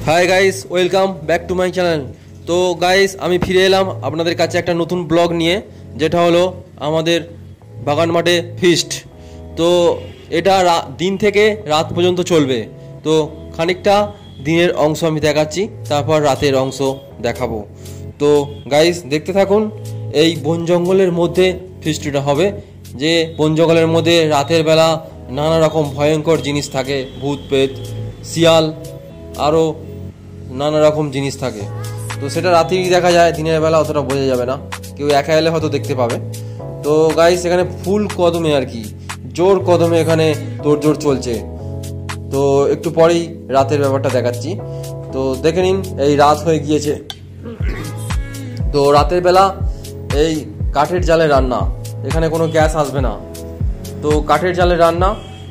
Hi guys, welcome back to my channel. তো guys, আমি ফিরে এলাম আপনাদের কাছে একটা নতুন ব্লগ নিয়ে, যেটা হলো আমাদের বাগান মাঠে ফিস্ট। তো এটা দিন থেকে রাত পর্যন্ত চলবে। তো খানিকটা দিনের অংশ আমি দেখাচ্ছি, তারপর রাতের অংশ দেখাবো। তো গাইস, দেখতে থাকুন। এই বন জঙ্গলের মধ্যে ফিস্টটা হবে, যে বন জঙ্গলের মধ্যে রাতের বেলা নানা রকম ভয়ঙ্কর জিনিস থাকে, ভূত প্রেত, শিয়াল, আরও নানা রকম জিনিস থাকে। তো সেটা রাতেই দেখা যায়, দিনের বেলা অতটা বোঝা যাবে না, কেউ একা এলে হয়তো দেখতে পাবে। তো গাইস, এখানে ফুল কদমে আর কি, জোর কদমে এখানে তোড়জোড় চলছে। তো একটু পরেই রাতের ব্যাপারটা দেখাচ্ছি। তো দেখে নিন, এই রাত হয়ে গিয়েছে। তো রাতের বেলা এই কাঠের জালে রান্না, এখানে কোনো গ্যাস আসবে না। তো কাঠের জালে রান্না,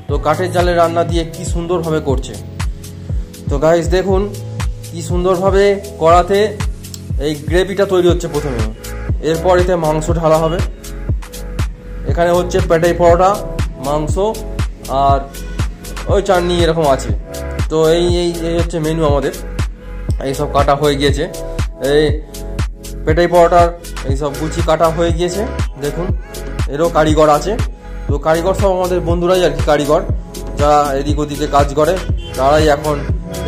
তো কাঠের জালে রান্না দিয়ে কি সুন্দরভাবে করছে। তো গাইস দেখুন কি সুন্দরভাবে কড়াতে এই গ্রেভিটা তৈরি হচ্ছে প্রথমে, এরপর এতে মাংস ঢালা হবে। এখানে হচ্ছে পেটাই পরোটা, মাংস আর ওই চাটনি এরকম আছে। তো এই এই এই হচ্ছে মেনু আমাদের। এইসব কাটা হয়ে গিয়েছে, এই পেটাই পরোটার এইসব গুচি কাটা হয়ে গিয়েছে। দেখুন, এরও কারিগর আছে। তো কারিগর সব আমাদের বন্ধুরাই আর কি, কারিগর যারা এদিক ওদিকে কাজ করে, তারাই এখন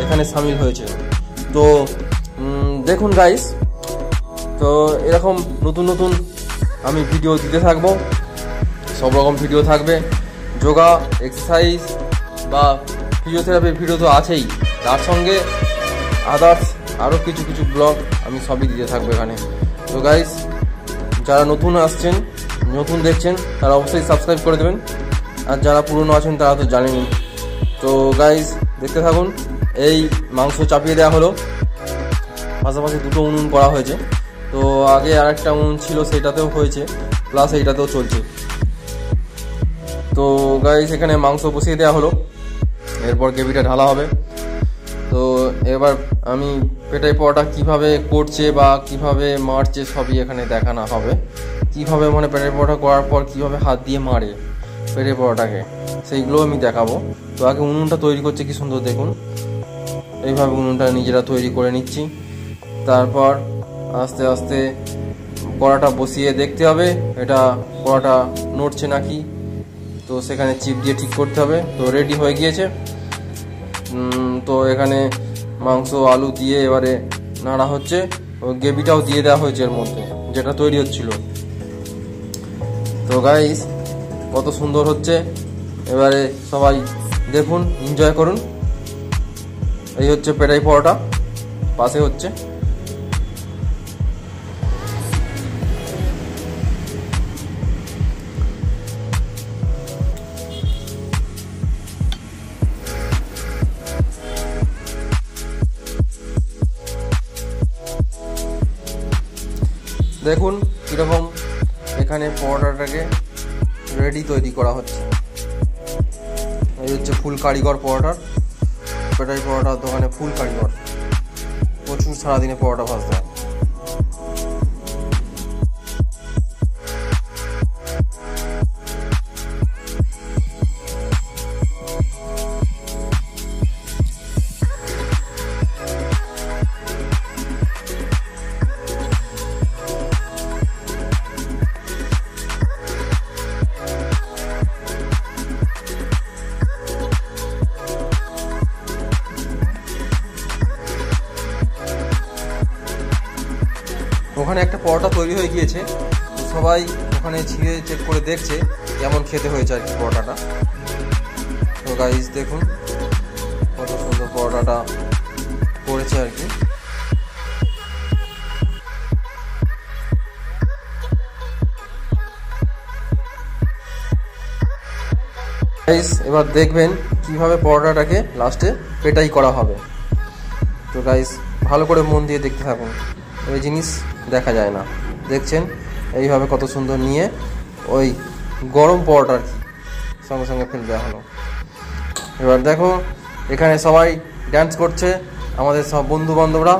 এখানে সামিল হয়েছে। তো দেখুন গাইস, তো এরকম নতুন নতুন আমি ভিডিও দিতে থাকবো, সব রকম ভিডিও থাকবে। যোগা, এক্সারসাইজ বা ফিজিওথেরাপির ভিডিও তো আছেই, তার সঙ্গে আদার্স আরও কিছু কিছু ব্লগ আমি সবই দিতে থাকবো এখানে। তো গাইস, যারা নতুন আসছেন, নতুন দেখছেন, তারা অবশ্যই সাবস্ক্রাইব করে দেবেন, আর যারা পুরনো আছেন তারা তো জানেনই। তো গাইস দেখতে থাকুন। এই মাংস চাপিয়ে দেওয়া হলো, পাশাপাশি দুটো উনুন করা হয়েছে। তো আগে আরেকটা উনুন ছিল, সেটাতেও হয়েছে, প্লাস এইটাতেও চলছে। তো গাইস, এখানে মাংস বসিয়ে দেওয়া হলো, এরপর গ্রেভিটা ঢালা হবে। তো এবার আমি পেটাই পরোটা কীভাবে করছে বা কিভাবে মারছে সবই এখানে দেখানো হবে। কিভাবে মানে পেটাই পরোটা করার পর কিভাবে হাত দিয়ে মারে পেটাই পরোটাকে, সেইগুলো আমি দেখাবো। তো আগে উনুনটা তৈরি করছে, কি সুন্দর দেখুন। এইভাবে উনুনটা নিজেরা তৈরি করে নিচ্ছি। তারপর আস্তে আস্তে কড়াটা বসিয়ে দেখতে হবে এটা কড়াটা নড়ছে নাকি। তো সেখানে চিপ দিয়ে ঠিক করতে হবে। তো রেডি হয়ে গিয়েছে। তো এখানে মাংস আলু দিয়ে এবারে নাড়া হচ্ছে, গ্রেভিটাও দিয়ে দেওয়া হয়েছে এর মধ্যে, যেটা তৈরি হচ্ছিল। তো গাইস, কত সুন্দর হচ্ছে। এবারে সবাই দেখুন, এনজয় করুন। এই হচ্ছে পেটাই পরোটা, পাশে হচ্ছে দেখুন কীরকম এখানে পরোটাটাকে রেডি তৈরি করা হচ্ছে। এই হচ্ছে ফুল কারিগর পরোটার, পেটাই পরোটার দোকানে ফুল কারিগর, প্রচুর সারাদিনে পরোটা ভাজতে হয়। ওখানে একটা পরোটা তৈরি হয়ে গিয়েছে, তো সবাই ওখানে ছিঁড়ে চেক করে দেখছে কেমন খেতে হয়েছে আর কি পরোটাটা। তো গাইস দেখুন কত সুন্দর পরোটাটা করেছে আর কি। গাইস এবার দেখবেন কিভাবে পরোটাটাকে লাস্টে পেটাই করা হবে। তো গাইস ভালো করে মন দিয়ে দেখতে থাকুন, ওই জিনিস দেখা যায় না, দেখছেন এইভাবে কত সুন্দর নিয়ে ওই গরম পরোটা আর কি সঙ্গে সঙ্গে ফেলে দেওয়া হলো। এবার দেখো এখানে সবাই ড্যান্স করছে, আমাদের সব বন্ধু বান্ধবরা।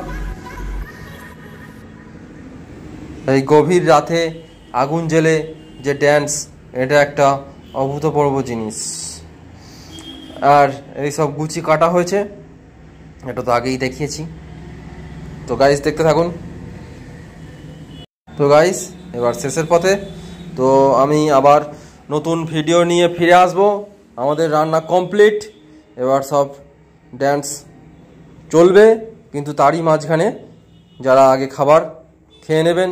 এই গভীর রাতে আগুন জ্বেলে যে ড্যান্স, এটা একটা অভূতপূর্ব জিনিস। আর এই সব গুচি কাটা হয়েছে, এটা তো আগেই দেখিয়েছি। তো গাইস দেখতে থাকুন। তো গাইস এবার শেষের পথে, তো আমি আবার নতুন ভিডিও নিয়ে ফিরে আসব। আমাদের রান্না কমপ্লিট, এবার সব ড্যান্স চলবে, কিন্তু তারই মাঝখানে যারা আগে খাবার খেয়ে নেবেন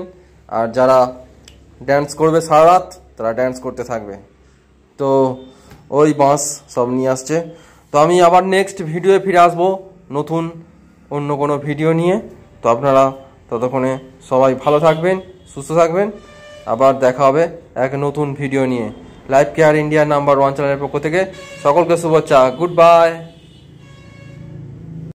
আর যারা ড্যান্স করবে সারা রাত তারা ড্যান্স করতে থাকবে। তো ওই বাঁশ সব নিয়ে আসছে। তো আমি আবার নেক্সট ভিডিওয়ে ফিরে আসবো নতুন অন্য কোনো ভিডিও নিয়ে। তো আপনারা ততক্ষণে সবাই ভালো থাকবেন, সুস্থ থাকবেন। আবার দেখা হবে এক নতুন ভিডিও নিয়ে। লাইফ কেয়ার ইন্ডিয়া নাম্বার 1 চ্যানেলের পক্ষ থেকে সকলকে শুভেচ্ছা। Good bye.